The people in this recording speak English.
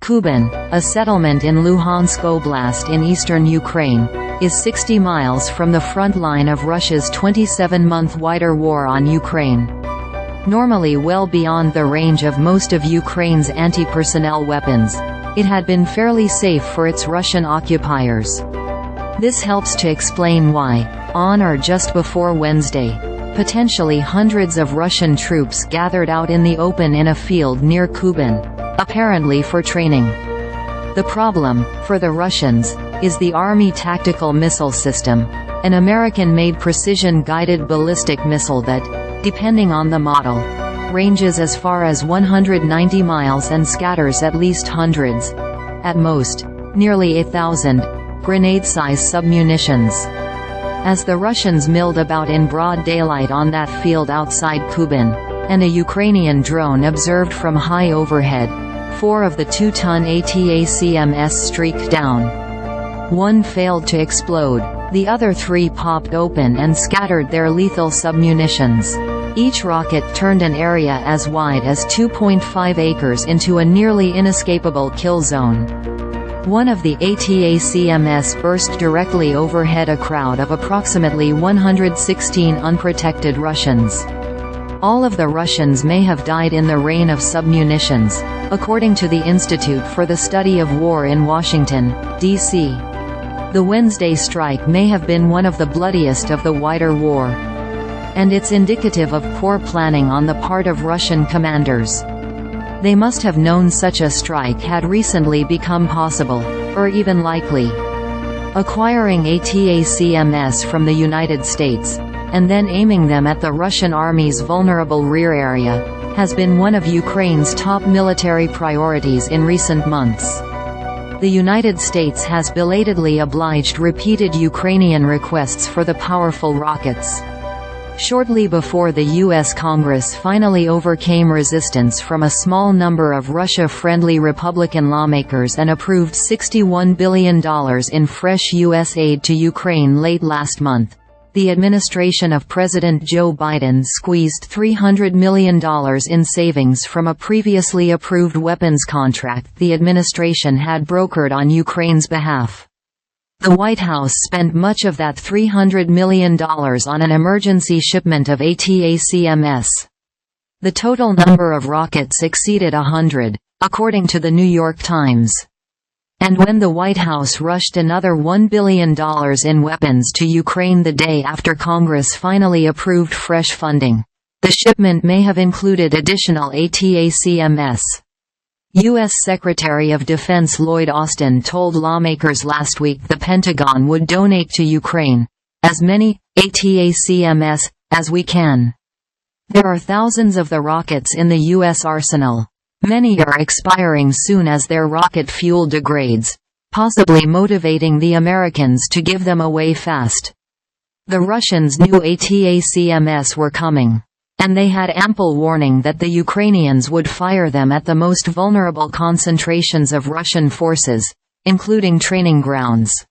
Kuban, a settlement in Luhansk Oblast in eastern Ukraine, is 60 miles from the front line of Russia's 27-month wider war on Ukraine. Normally well beyond the range of most of Ukraine's anti-personnel weapons, it had been fairly safe for its Russian occupiers. This helps to explain why, on or just before Wednesday, potentially hundreds of Russian troops gathered out in the open in a field near Kuban, apparently for training. The problem, for the Russians, is the Army Tactical Missile System, an American-made precision-guided ballistic missile that, depending on the model, ranges as far as 190 miles and scatters at least hundreds, at most, nearly 1,000, grenade-size submunitions. As the Russians milled about in broad daylight on that field outside Kuban, and a Ukrainian drone observed from high overhead, 4 of the 2-ton ATACMS streaked down. One failed to explode, the other 3 popped open and scattered their lethal submunitions. Each rocket turned an area as wide as 2.5 acres into a nearly inescapable kill zone. One of the ATACMS burst directly overhead a crowd of approximately 116 unprotected Russians. All of the Russians may have died in the rain of submunitions, according to the Institute for the Study of War in Washington, D.C. The Wednesday strike may have been one of the bloodiest of the wider war. And it's indicative of poor planning on the part of Russian commanders. They must have known such a strike had recently become possible, or even likely. Acquiring ATACMS from the United States, and then aiming them at the Russian Army's vulnerable rear area, has been one of Ukraine's top military priorities in recent months. The United States has belatedly obliged repeated Ukrainian requests for the powerful rockets. Shortly before the U.S. Congress finally overcame resistance from a small number of Russia-friendly Republican lawmakers and approved $61 billion in fresh U.S. aid to Ukraine late last month, the administration of President Joe Biden squeezed $300 million in savings from a previously approved weapons contract the administration had brokered on Ukraine's behalf. The White House spent much of that $300 million on an emergency shipment of ATACMS. The total number of rockets exceeded 100, according to the New York Times. And when the White House rushed another $1 billion in weapons to Ukraine the day after Congress finally approved fresh funding, the shipment may have included additional ATACMS. U.S. Secretary of Defense Lloyd Austin told lawmakers last week the Pentagon would donate to Ukraine as many ATACMS as we can. There are thousands of the rockets in the U.S. arsenal. Many are expiring soon as their rocket fuel degrades, possibly motivating the Americans to give them away fast. The Russians knew ATACMS were coming, and they had ample warning that the Ukrainians would fire them at the most vulnerable concentrations of Russian forces, including training grounds.